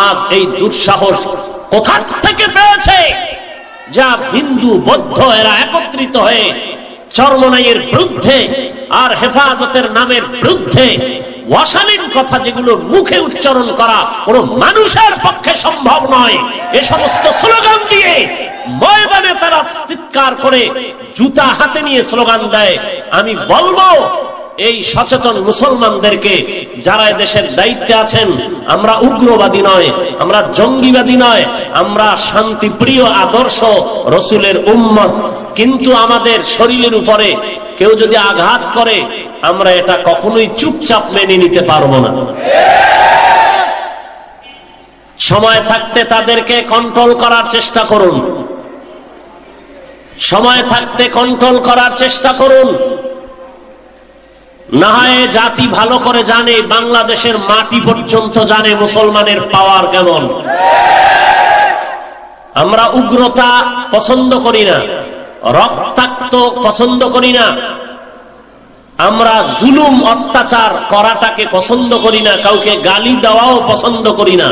আজ এই দুঃসাহস কোথা থেকে পেয়েছে যে আজ হিন্দু বৌদ্ধ এরা একত্রিত হয়ে চরমনাইয়ের বিরুদ্ধে আর হেফাজতের নামের বিরুদ্ধে অশালীন কথা যেগুলো মুখে উচ্চারণ করা কোনো মানুষের পক্ষে সম্ভব নয়, এ সমস্ত স্লোগান দিয়ে ময়দানে তারা চিৎকার করে জুতা হাতে নিয়ে স্লোগান দেয়। আমি বলবো এই সচেতন মুসলমানদেরকে, যারা দেশের দায়িত্বে আছেন, আমরা উগ্রবাদী নয়, আমরা জঙ্গিবাদী নয়, আমরা শান্তিপ্রিয় আদর্শ রসুলের উম্মত। কিন্তু আমাদের শরীরের উপরে কেউ যদি আঘাত করে আমরা এটা কখনোই চুপচাপ মেনে নিতে পারবো না। সময় থাকতে তাদেরকে কন্ট্রোল করার চেষ্টা করুন, সময় থাকতে কন্ট্রোল করার চেষ্টা করুন। না হয় জাতি ভালো করে জানে, বাংলাদেশের মাটি পর্যন্ত জানে মুসলমানের পাওয়ার কেমন। আমরা উগ্রতা পছন্দ করি না, রক্তাক্ত পছন্দ করি না, আমরা জুলুম অত্যাচার করাটাকে পছন্দ করি না, কাউকে গালি দেওয়াও পছন্দ করি না।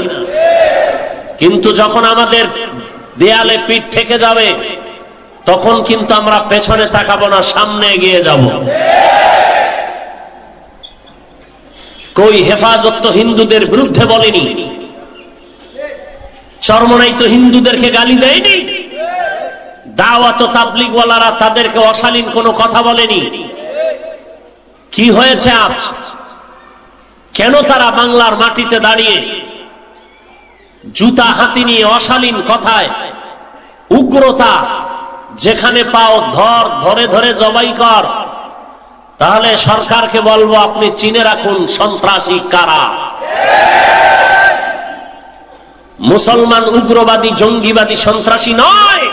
কিন্তু যখন আমাদের দেয়ালে পিঠ ঠেকে যাবে তখন কিন্তু আমরা পেছনে তাকাবো না, সামনে এগিয়ে যাব। কই হেফাজত তো হিন্দুদের বিরুদ্ধে বলেনি, চরমনাই তো হিন্দুদেরকে গালি দেয়নি, দাওয়াত ও তাবলীগওয়ালারা তাদেরকে অশালীন কোনো কথা বলেনি। কি হয়েছে আজ? কেন তারা বাংলার মাটিতে দাঁড়িয়ে জুতা হাতে নিয়ে অশালীন কথায়, উগ্রতা, যেখানে পাও ধরে ধরে জবাই কর? তাহলে সরকারকে বলবো আপনি চিনে রাখুন সন্ত্রাসী কারা। মুসলমান উগ্রবাদী জঙ্গিবাদী সন্ত্রাসী নয়,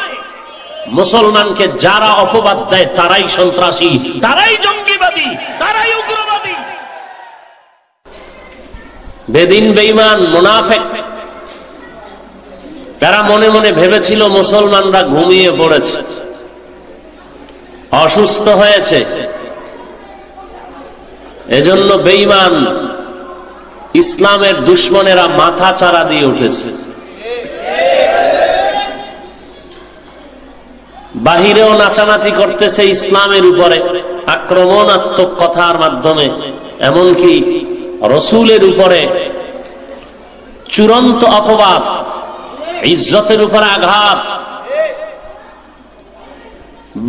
মুসলমানকে যারা অপবাদ দেয় তারাই সন্ত্রাসী, তারাই জঙ্গিবাদী, তারাই উগ্রবাদী। বেদিন বেঈমান মুনাফিক তারা মনে মনে ভেবেছিল মুসলমানরা ঘুমিয়ে পড়েছে, অসুস্থ হয়েছে, এজন্য বেঈমান ইসলামের দুশমনেরা মাথা চারা দিয়ে উঠেছে। বাহিরেও নাচানাচি করতেছে ইসলামের উপরে আক্রমণাত্মক কথার মাধ্যমে, এমনকি রসুলের উপরে চূড়ান্ত অপবাদ, ইজ্জতের উপরে আঘাত।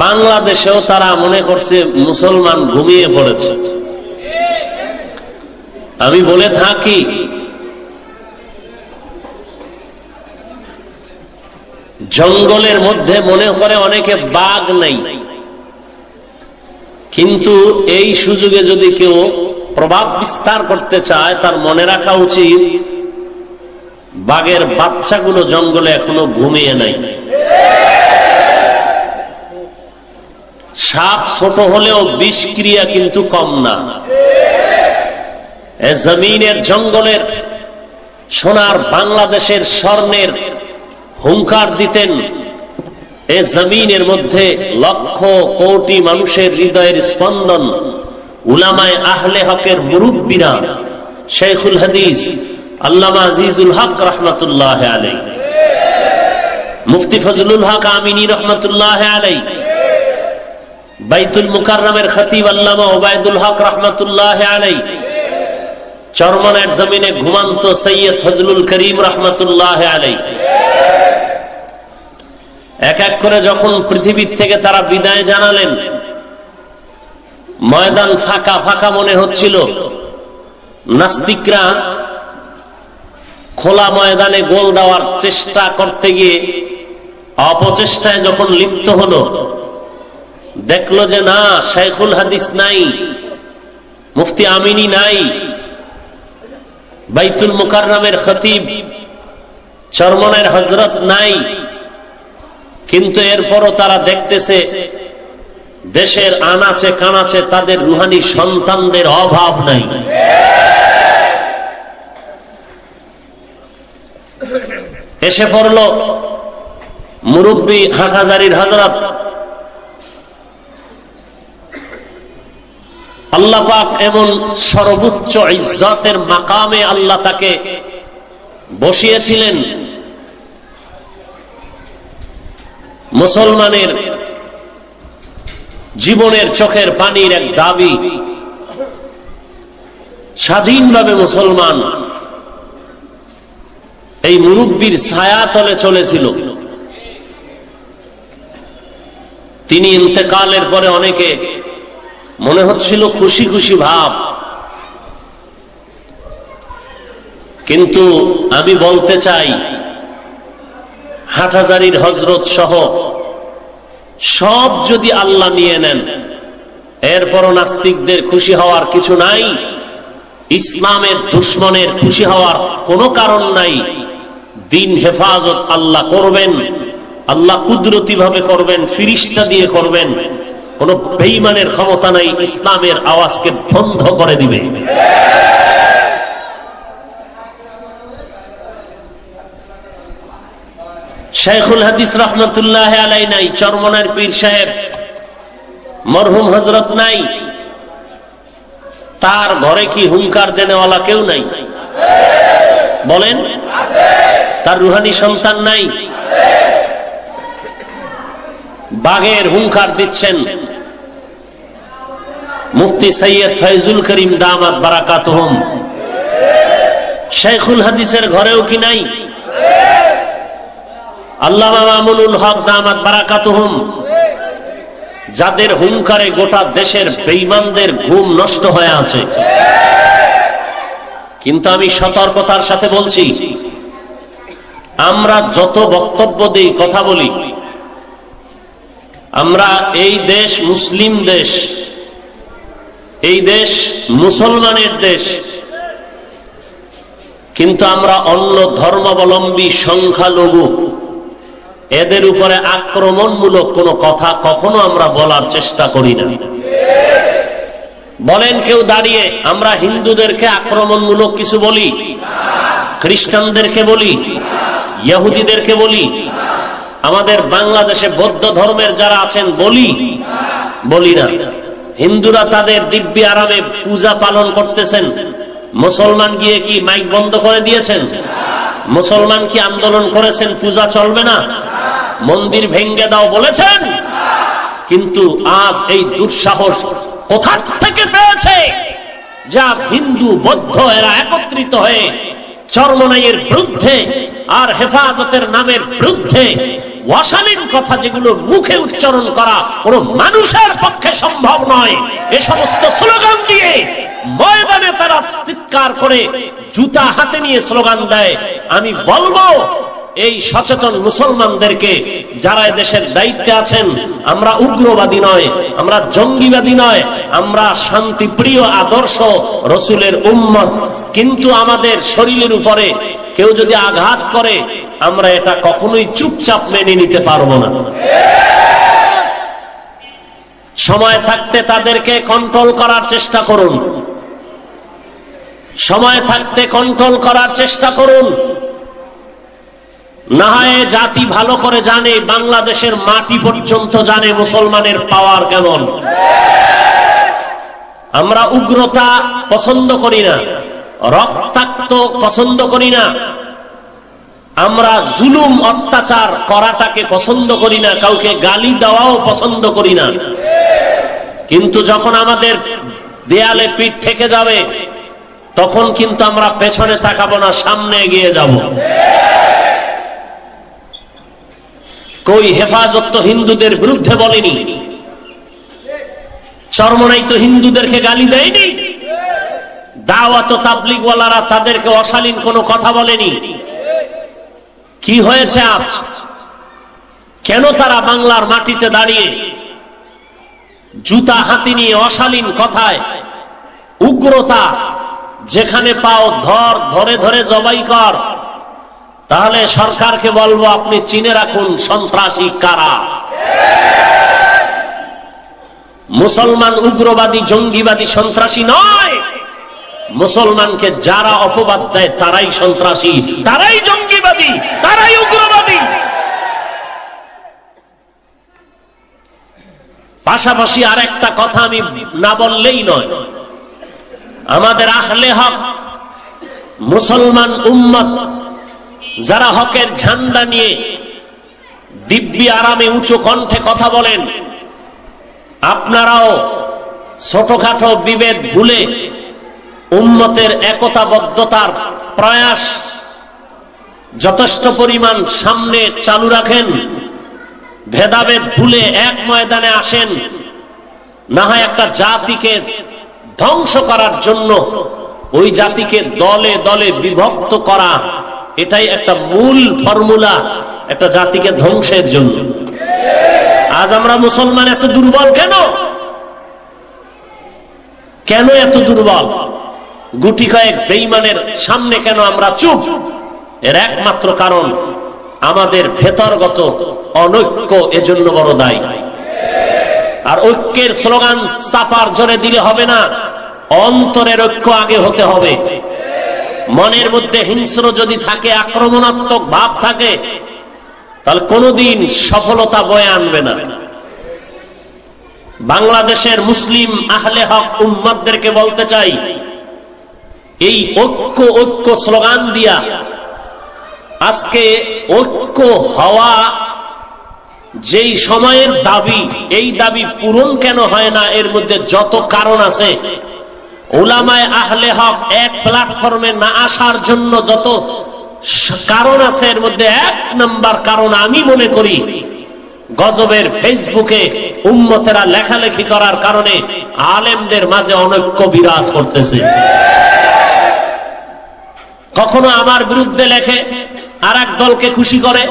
বাংলাদেশেও তারা মনে করছে মুসলমান ঘুমিয়ে পড়েছে। আমি বলে থাকি জঙ্গলের মধ্যে মনে করে অনেকে বাঘ নাই, কিন্তু এই সুযোগে যদি কেউ প্রভাব বিস্তার করতে চায় তার মনে রাখা উচিত বাঘের বাচ্চাগুলো জঙ্গলে এখনো ঘুমিয়ে নাই। সাপ ছোট হলেও বিষক্রিয়া কিন্তু কম না। জমিনের জঙ্গলের সোনার বাংলাদেশের স্বর্ণের হুঙ্কার দিতেন। এ জমিনের মধ্যে লক্ষ কোটি মানুষের হৃদয়ের স্পন্দন, উলামায়ে আহলে হকের মুরব্বীরা, শেখুল হাদিস আল্লামা আজিজুল হক রহমতুল্লাহ আলাইহি, মুফতি ফজলুল হক আমিনী রহমতুল্লাহ আলাইহি, বাইতুল মুকাররমের খতিব আল্লামা ওবায়দুল হক রহমতুল্লাহ আলাইহি, চরমনের জমিনে ঘুমান্ত সৈয়দ ফজলুল করিম রহমতুল্লাহ আলাইহি, এক এক করে যখন পৃথিবীর থেকে তারা বিদায় জানালেন, ময়দান ফাঁকা ফাঁকা মনে হচ্ছিল। নাস্তিকরা খোলা ময়দানে গোল দেওয়ার চেষ্টা করতে গিয়ে অপচেষ্টায় যখন লিপ্ত হলো, দেখলো যে না, শেখুল হাদিস নাই, মুফতি আমিনী নাই, বাইতুল মুকাররমের খতিব চরমনের হযরত নাই। কিন্তু এরপরও তারা দেখতেছে দেশের আনাচে কানাচে তাদের রুহানি সন্তানদের অভাব নাই। এসে পড়ল মুরব্বী হাটহাজারীর হযরত, আল্লাহ পাক এমন সর্বোচ্চ ইজ্জতের মাকামে আল্লাহ তাকে বসিয়েছিলেন মুসলমানের জীবনের চোখের পানির এক দাবি, স্বাধীনভাবে মুসলমান এই মুরব্বীর ছায়া তলে চলেছিল। তিনি ইন্তেকালের পরে অনেকে মনে হচ্ছিল খুশি খুশি ভাব, কিন্তু আমি বলতে চাই হাটহাজারীর হযরত সহ সব যদি আল্লাহ নিয়ে নেন, এরপরও নাস্তিকদের খুশি হওয়ার কিছু নাই, ইসলামের দুশমনের খুশি হওয়ার কোনো কারণ নাই। দিন হেফাজত আল্লাহ করবেন, আল্লাহ কুদরতি ভাবে করবেন, ফিরিস্তা দিয়ে করবেন। কোন বেঈমানের ক্ষমতা নাই ইসলামের আওয়াজকে বন্ধ করে দিবে। শাইখুল হাদিস রাহমাতুল্লাহ আলাইহি নাই, চরমনার পীর সাহেব মরহুম হযরত নাই, তার ঘরে কি হুঙ্কার দেনেওয়ালা কেউ নাই? বলেন, তার রুহানি সন্তান নাই? বাগের হুঙ্কার দিচ্ছেন মুফতি সৈয়দ ফয়জুল করিম দামাত বারাকাতুহুম। শাইখুল হাদিসের ঘরেও কি নাই? আল্লামা মামুনুল হক দামাত বারাকাতুহুম, যাদের হুঙ্কারে গোটা দেশের বেঈমানদের ঘুম নষ্ট হয়ে আছে। কিন্তু আমি সতর্কতার সাথে বলছি, আমরা যত বক্তব্য দেই, কথা বলি, আমরা এই দেশ মুসলিম দেশ, এই দেশ মুসলমানের দেশ, কিন্তু আমরা অন্য ধর্মাবলম্বী সংখ্যালঘু এদের উপরে আক্রমণমূলক কোনো কথা কখনো আমরা বলার চেষ্টা করি না। বলেন কেউ দাঁড়িয়ে আমরা হিন্দুদেরকে আক্রমণমূলক কিছু বলি? খ্রিস্টানদেরকে বলি? ইহুদিদেরকে বলি? আমাদের বাংলাদেশে বৌদ্ধ ধর্মের যারা আছেন বলি না। হিন্দুরা তাদের দিব্যি আরামে পূজা পালন করতেছেন, মুসলমান গিয়ে কি মাইক বন্ধ করে দিয়েছেন? মুসলমান কি আন্দোলন করেছেন পূজা চলবে না, মন্দির ভেঙ্গে দাও বলেছেন? কিন্তু আজ এই দুঃসাহস কোথা থেকে পেয়েছে যে আজ হিন্দু বৌদ্ধ এরা একত্রিত হয়ে চরমনাইয়ের বিরুদ্ধে আর হেফাজতের নামের বিরুদ্ধে অশালীন কথা যেগুলো মুখে উচ্চারণ করা কোন মানুষের পক্ষে সম্ভব নয়, এ সমস্ত স্লোগান দিয়ে ময়দানে তারা চিৎকার করে জুতা হাতে নিয়ে স্লোগান দেয়। আমি বলবো এই সচেতন মুসলমানদেরকে, যারা দেশের দায়িত্বে আছেন, আমরা উগ্রবাদী নয়, আমরা জঙ্গিবাদী নয়, আমরা শান্তিপ্রিয় আদর্শ রসুলের উম্মত। কিন্তু আমাদের শরীরের উপরে কেউ যদি আঘাত করে, আমরা এটা কখনোই চুপচাপ মেনে নিতে পারবো না। সময় থাকতে তাদেরকে কন্ট্রোল করার চেষ্টা করুন, সময় থাকতে কন্ট্রোল করার চেষ্টা করুন। না হয় জাতি ভালো করে জানে, বাংলাদেশের মাটি পর্যন্ত জানে মুসলমানের পাওয়ার কেমন। আমরা উগ্রতা পছন্দ করি না, রক্তাক্ত পছন্দ করি না, আমরা জুলুম অত্যাচার করাটাকে পছন্দ করি না, কাউকে গালি দেওয়াও পছন্দ করি না। কিন্তু যখন আমাদের দেয়ালে পিঠ থেকে যাবে, তখন কিন্তু আমরা পেছনে তাকাবো না, সামনে এগিয়ে যাব। কই হেফাজত তো হিন্দুদের বিরুদ্ধে বলেনি, চরমনাই তো হিন্দুদেরকে গালি দেয়নি, দাওয়াত ও তাবলীগওয়ালারা তাদেরকে অশালীন কোনো কথা বলেনি। কি হয়েছে আজ? কেন তারা বাংলার মাটিতে দাঁড়িয়ে জুতা হাতে নিয়ে অশালীন কথায়, উগ্রতা, যেখানে পাও ধরে ধরে জবাই কর? তাহলে সরকারকে বলবো আপনি চিনে রাখুন সন্ত্রাসী কারা। মুসলমান উগ্রবাদী, জঙ্গিবাদী, সন্ত্রাসী নয়। মুসলমানকে যারা অপবাদ দেয় তারাই সন্ত্রাসী, তারাই জঙ্গিবাদী, তারাই উগ্রবাদী। পাশাপাশি আরেকটা কথা আমি না বললেই নয়, আমাদের আহলে হক মুসলমান উম্মত যারা হকের ঝান্ডা নিয়ে দিব্যি আরামে উঁচু কণ্ঠে কথা বলেন, আপনারাও ছোটখাটো বিভেদ ভুলে উম্মতের একতাবদ্ধতার প্রয়াস যথেষ্ট পরিমাণ সামনে চালু রাখেন। ভেদাভেদ ভুলে এক ময়দানে আসেন। না হয় একটা জাতিকে ধ্বংস করার জন্য ওই জাতিকে দলে দলে বিভক্ত করা, এটাই একটা মূল ফর্মুলা একটা জাতিকে ধ্বংসের জন্য। আজ আমরা মুসলমান এত দুর্বল কেন? কেন এত দুর্বল? গুটি কয়েক বেঈমানের সামনে কেন আমরা চুপ? এর একমাত্র কারণ আমাদের ভেতরগত অনৈক্য এজন্য বড় দায়ী। আর ঐক্যের স্লোগান চাপার জোরে দিলে হবে না, অন্তরের ঐক্য আগে হতে হবে। মনের মধ্যে হিংস্র যদি থাকে, আক্রমণাত্মক ভাব থাকে, তাহলে কোনোদিন সফলতা বয়ে আনবে না। বাংলাদেশের মুসলিম আহলে হক উম্মতদেরকে বলতে চাই, এই ঐক্য ঐক্য স্লোগান দিয়া আজকে ঐক্য হওয়া যেই সময়ের দাবি, এই দাবি পূরণ কেন হয় না? এর মধ্যে যত কারণ আছে, উলামায়ে আহলে হক এক প্ল্যাটফর্মে না আসার জন্য যত কারণ আছে, এর মধ্যে এক নাম্বার কারণ আমি মনে করি গজবের ফেসবুকে উম্মতেরা লেখালেখি করার কারণে আলেমদের মাঝে অনৈক্য বিরাজ করতেছে। কখনো আমার বিরুদ্ধে লেখে, আর এক দলকে খুশি করে,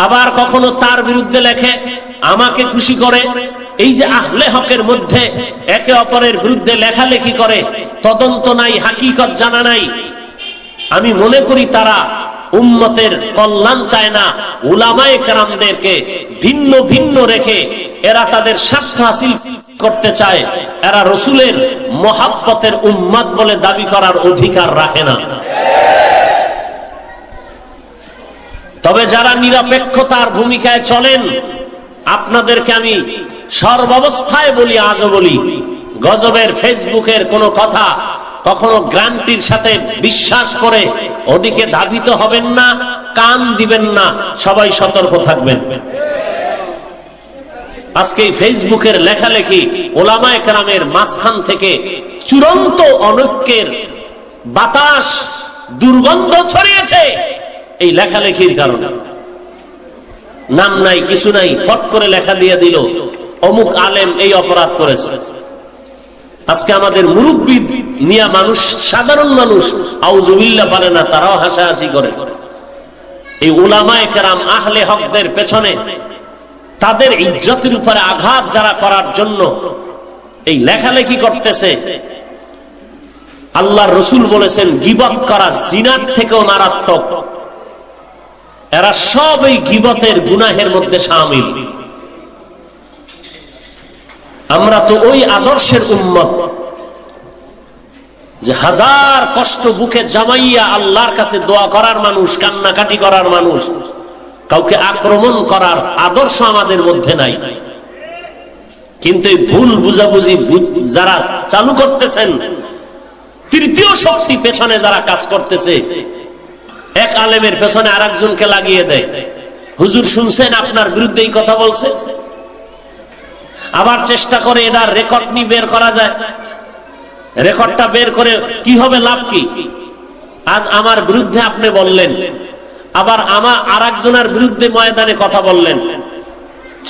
আবার কখনো তার বিরুদ্ধে লেখে, আমাকে খুশি করে। এই যে আহলে হকের মধ্যে একে অপরের বিরুদ্ধে লেখালেখি করে, তদন্ত নাই, হাকিকত জানা নাই, আমি মনে করি তারা উম্মতের কল্যাণ চায় না। উলামায়ে কেরামদেরকে ভিন্ন ভিন্ন রেখে এরা তাদের স্বার্থ হাসিল করতে চায়। এরা রসুলের মহাব্বতের উম্মত বলে দাবি করার অধিকার রাখে না। তবে যারা নিরপেক্ষতার ভূমিকায় চলেন, আপনাদেরকে আমি সর্বাবস্থায় বলি, আজও বলি, গজবের ফেসবুকের কোনো কথা কখনো গ্রান্টির সাথে বিশ্বাস করে ওদিকে ধাবিত হবেন না, কান দিবেন না। সবাই সতর্ক থাকবেন। আজকে ফেসবুকের লেখালেখি উলামায়ে কেরামের মাঝখান থেকে চূড়ান্ত অনৈক্যের বাতাস, দুর্গন্ধ ছড়িয়েছে এই লেখালেখির কারণে। নাম নাই, কিছু নাই, ফট করে লেখা দিয়ে দিল অমুক আলেম এই অপরাধ করেছে। আজকে আমাদের মুরব্বী নিয়া মানুষ, সাধারণ মানুষ আউযুবিল্লাহ পারে না, তারাও হাসাহাসি করে। এই উলামায়ে কেরাম আহলে হকদের পেছনে তাদের ইজ্জতের উপরে আঘাত যারা করার জন্য এই লেখালেখি করতেছে, আল্লাহর রাসূল বলেছেন গীবত করা জিনার থেকেও মারাত্মক। এরা সব এই গীবতের গুনাহের মধ্যে শামিল। আমরা তো ওই আদর্শের উম্মত যে হাজার কষ্ট বুকে জামাইয়া আল্লাহর কাছে দোয়া করার মানুষ, কান্নাকাটি করার মানুষ, কাউকে আক্রমণ করার আদর্শ আমাদের মধ্যে নাই। কিন্তু এই ভুল বুঝাবুঝি যারা চালু করতেছেন, তৃতীয় শক্তি পেছনে যারা কাজ করতেছে, এক আলেমের পেছনে আরেকজনকে লাগিয়ে দেয়। হুজুর শুনছেন আপনার বিরুদ্ধে এই কথা বলছে, আবার চেষ্টা করে এটা রেকর্ড নিয়ে বের করা যায়। রেকর্ডটা বের করে কি হবে, লাভ কি? আজ আমার বিরুদ্ধে আপনি বললেন, আবার আমার আরেকজনের বিরুদ্ধে ময়দানে কথা বললেন,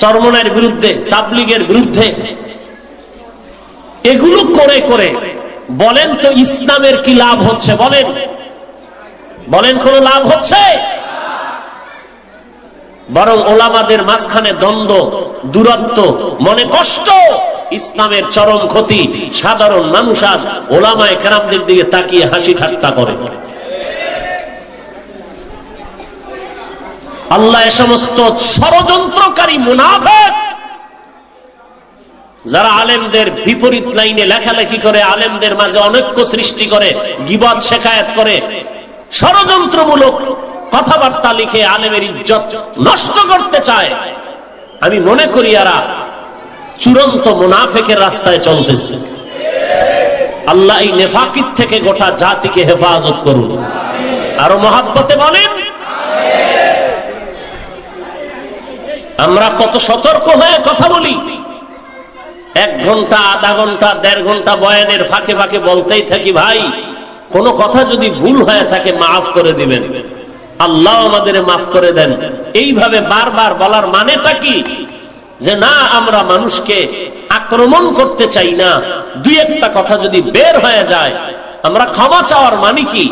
চরমনের বিরুদ্ধে, তাবলীগের বিরুদ্ধে। এগুলো করে করে বলেন তো ইসলামের কি লাভ হচ্ছে? বলেন, বলেন কোনো লাভ হচ্ছে? বরং ওলামাদের মাঝখানে দ্বন্দ্ব, দূরত্ব, মনে কষ্ট, ইসলামের চরম ক্ষতি। সাধারণ মানুষ আজ ওলামায়ে কেরামদের দিকে তাকিয়ে হাসি ঠাট্টা করে। আল্লাহ এ সমস্ত ষড়যন্ত্রকারী মুনাফিক যারা আলেমদের বিপরীত লাইনে লেখালেখি করে, আলেমদের মাঝে অনৈক্য সৃষ্টি করে, গীবত শেখায়েত করে, ষড়যন্ত্রমূলক কথাবার্তা লিখে আলেমের ইজ্জত নষ্ট করতে চায়, আমি মনে করি এরা চূড়ান্ত মুনাফিকের রাস্তায় চলতেছে। আল্লাহ এই নেফাকিত থেকে গোটা জাতিকে হেফাজত করুন। আরো মহাব্বতে বলেন কত সতর্ক হয়ে কথা বলি। 1 ঘন্টা, আধা ঘন্টা, 1.5 ঘন্টা বয়ানের ফাঁকে ফাঁকে বলতেই থাকি, ভাই কোনো কথা যদি ভুল হয়ে থাকে মাফ করে দিবেন, আল্লাহ আমাদের মাফ করে দেন। এইভাবে বারবার বলার মানেটা কি? যে না, আমরা মানুষকে আক্রমণ করতে চাই না। 2-1টা কথা যদি বের হয়ে যায়, আমরা ক্ষমা চাওয়ার মানে কি?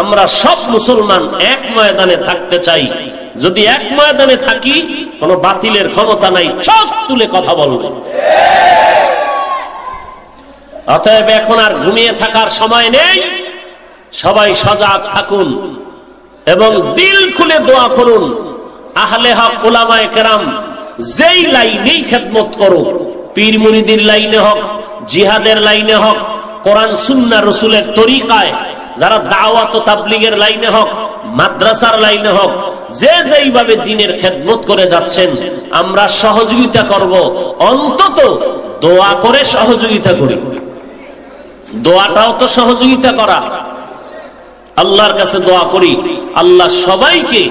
আমরা সব মুসলমান এক ময়দানে থাকতে চাই। যদি এক ময়দানে থাকি, কোনো বাতিলের ক্ষমতা নাই, চোখ তুলে কথা বলবে। অতএব এখন আর ঘুমিয়ে থাকার সময় নেই। সবাই সজাগ থাকুন এবং দিল খুলে দোয়া করুন। আহলে হক উলামায়ে কেরাম যেই লাইনেই খেদমত করো, পীর মুরিদির লাইনে হোক, জিহাদের লাইনে হোক, কোরআন সুন্নাহ রাসূলের তরিকায় যারা দাওয়াত ও তাবলীগের লাইনে হোক, মাদ্রাসার লাইনে হোক, যে যেইভাবে দ্বীনের খেদমত করে যাচ্ছেন, আমরা সহযোগিতা করব। অন্তত দোয়া করে সহযোগিতা করি। দোয়াটাও তো সহযোগিতা করা। আল্লাহর কাছে দোয়া করি, আল্লাহ সবাইকে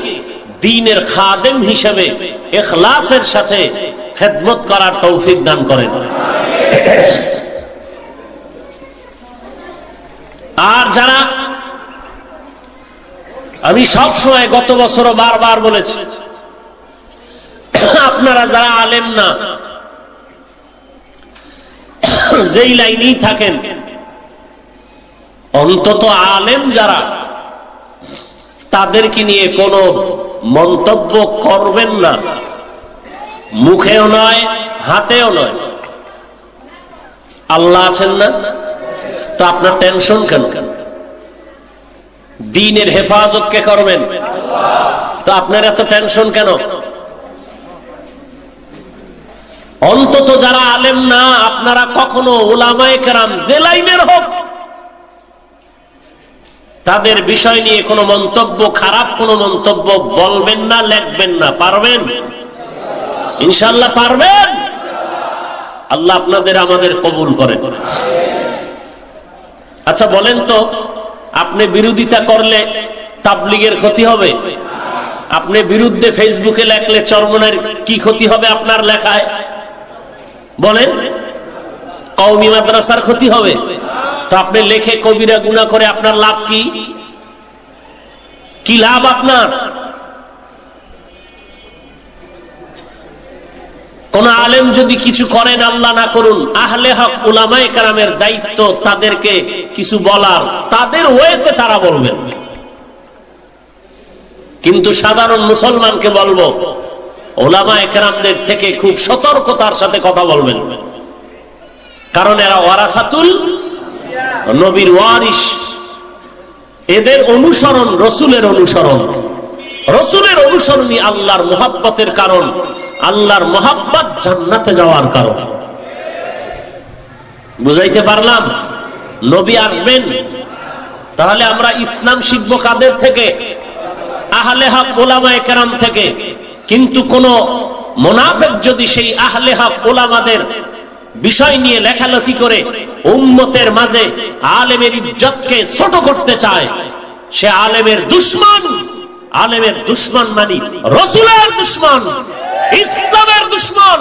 দ্বীনের খাদেম হিসেবে ইখলাসের সাথে খেদমত করার তৌফিক দান করেন। আর যারা, আমি সব সময় গত বছরও বারবার বলেছি, আপনারা যারা আলেম না, যেই লাইনেই থাকেন, অন্তত আলেম যারা, তাদেরকে নিয়ে কোনো মন্তব্য করবেন না, মুখেও নয়, হাতেও নয়। আল্লাহ আছেন না? তো আপনার টেনশন কেন? দ্বীনের হেফাজত কে করবেন? তো আপনার এত টেনশন কেন? অন্তত যারা আলেম না, আপনারা কখনো উলামায়ে কেরাম যে লাইনের হোক, তাদের বিষয় নিয়ে কোনো মন্তব্য, খারাপ কোনো মন্তব্য বলবেন না, লিখবেন না। পারবেন? ইনশাআল্লাহ পারবেন। আল্লাহ আপনাদের আমাদের কবুল করেন। আচ্ছা বলেন তো, আপনি বিরোধিতা করলে তাবলীগের ক্ষতি হবে? আপনি বিরুদ্ধে ফেসবুকে লেখলে চরমনের কি ক্ষতি হবে আপনার লেখায়? বলেন। কওমি মাদ্রাসার ক্ষতি হবে? তো আপনি লেখে কবিরা গুনাহ করে আপনার লাভ কি? কি লাভ আপনার? কোন আলেম যদি কিছু করেন, আল্লাহ না করুন, আহলে হক উলামায়ে কেরামের দায়িত্ব তাদেরকে কিছু বলার, তাদের ওয়েতে তারা বলবেন। কিন্তু সাধারণ মুসলমানকে বলবো, উলামায়ে কেরামদের থেকে খুব সতর্কতার সাথে কথা বলবেন। কারণ এরা ওয়ারাসাতুল, নবীর ওয়ারিস। এদের অনুসরণ রাসূলের অনুসরণ। রাসূলের অনুসরণই আল্লাহর মুহাব্বতের কারণ, আল্লাহর মুহাব্বত জান্নাতে যাওয়ার কারণ। বুঝাইতে পারলাম? নবী আসবেন, তাহলে আমরা ইসলাম শিখবো কাদের থেকে? আহলে হক উলামায়ে কেরাম থেকে। কিন্তু কোন মুনাফিক যদি সেই আহলে হক উলামাদের বিষয় নিয়ে লেখালেখি করে উম্মতের মাঝে আলেমের ইজ্জতকে ছোট করতে চায়, সে আলেমের দুশমন। আলেমের দুশমন মানে রাসূলের দুশমন, ইসলামের দুশমন।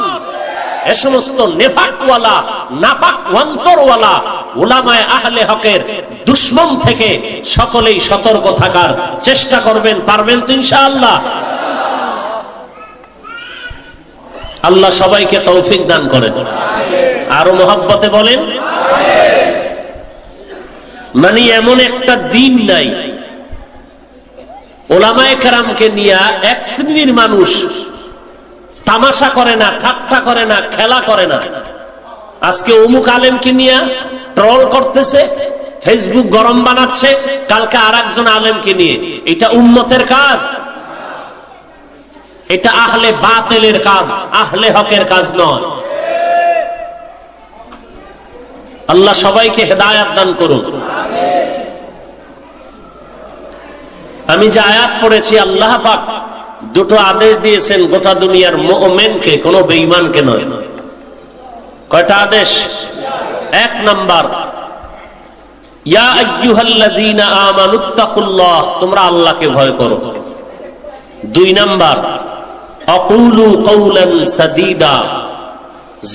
এ সমস্ত নেফাকওয়ালা, নাপাক অন্তরওয়ালা উলামায়ে আহলে হকের দুশমন থেকে সকলেই সতর্ক থাকার চেষ্টা করবেন। পারবেন তো ইনশাআল্লাহ? আল্লাহ সবাইকে তৌফিক দান করেন। আরো মহব্বতে বলেন। মানে এমন একটা দিন নাই উলামায়ে কেরামকে নিয়ে এক শ্রেণীর মানুষ তামাশা করে না, ঠাট্টা করে না, খেলা করে না। আজকে অমুক আলেমকে নিয়ে ট্রল করতেছে, ফেসবুক গরম বানাচ্ছে, কালকে আরেকজন আলেমকে নিয়ে। এটা উম্মতের কাজ, এটা আহলে বাতিলের কাজ, আহলে হকের কাজ নয়। আল্লাহ সবাইকে হেদায়েত দান করুন। আমি যে আয়াত পড়েছি, আল্লাহ পাক দুটো আদেশ দিয়েছেন গোটা দুনিয়ার মুমিনকে, কোনো বেঈমানকে নয়। কয়টা আদেশ? 1 নাম্বার, ইয়া আইয়ুহাল্লাযীনা আমানুত্তাকুল্লাহ, তোমরা আল্লাহকে ভয় করো। 2 নাম্বার, আকুলু কওলান সাদীদা,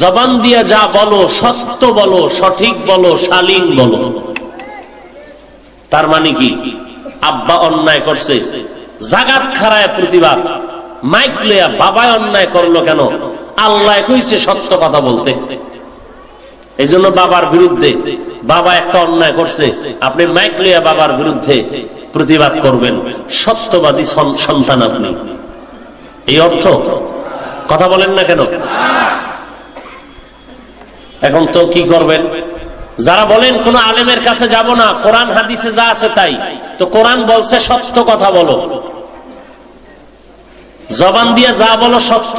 জবান দিয়ে যা বলো সত্য বলো, সঠিক বলো, শালীন বলো। তার মানে কি? আব্বা অন্যায় করছে, জাগাত খাড়ায় প্রতিবাদ, মাইক লইয়া বাবায় অন্যায় করলো কেন? আল্লাহ কইছে সত্য কথা বলতে। এই জন্য বাবার বিরুদ্ধে, বাবা একটা অন্যায় করছে, আপনি মাইক লইয়া বাবার বিরুদ্ধে প্রতিবাদ করবেন, সত্যবাদী সন্তান আপনি। এই অর্থ কথা বলেন না কেন? এখন তো কি করবেন? যারা বলেন কোন আলেমের কাছে যাব না, কোরআন হাদিসে যা আছে তাই, তো কোরআন বলছে সত্য কথা বলো, জবান দিয়ে যা বলো সত্য।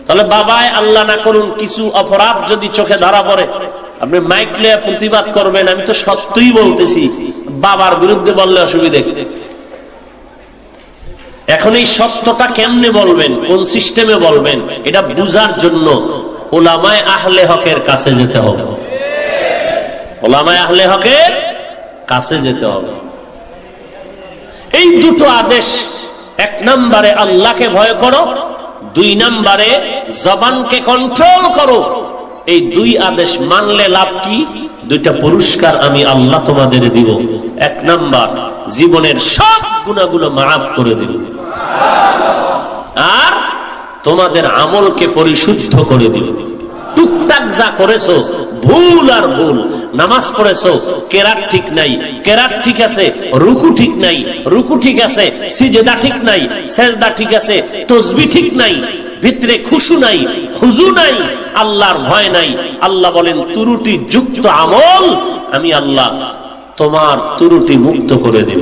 তাহলে বাবায় আল্লাহ না করুন কিছু অপরাধ যদি চোখে ধরা পড়ে, আপনি মাইক লিয়ে প্রতিবাদ করবেন, আমি তো সত্যই বলতেছি, বাবার বিরুদ্ধে বললে অসুবিধে। এখন এই সত্যটা কেমনে বলবেন, কোন সিস্টেমে বলবেন, এটা বুঝার জন্য উলামায়ে আহলে হকের কাছে যেতে হবে। উলামায়ে আহলে হকের কাছে যেতে হবে। এই দুটো আদেশ, এক নম্বরে আল্লাহকে ভয় করো, দুই নম্বরে জবানকে কন্ট্রোল করো। এই দুই আদেশ মানলে লাভ কি? দুইটা পুরস্কার আমি আল্লাহ তোমাদের দিব। এক নাম্বার, জীবনের সব গুনাহগুলো মাফ করে দিব, আর তোমাদের আমলকে পরিশুদ্ধ করে দিব। টুকটাক যা করেছো ভুল আর ভুল, নামাজ পড়েছো কেরাত ঠিক নাই, কেরাত ঠিক আছে, রুকু ঠিক নাই, রুকু ঠিক আছে, সিজদা ঠিক নাই, সেজদা ঠিক আছে, তাসবিহ ঠিক নাই, ভিতরে খুশু নাই, খুজু নাই, আল্লাহর ভয় নাই। আল্লাহ বলেন ত্রুটি যুক্ত আমল আমি আল্লাহ তোমার ত্রুটি মুক্ত করে দেব।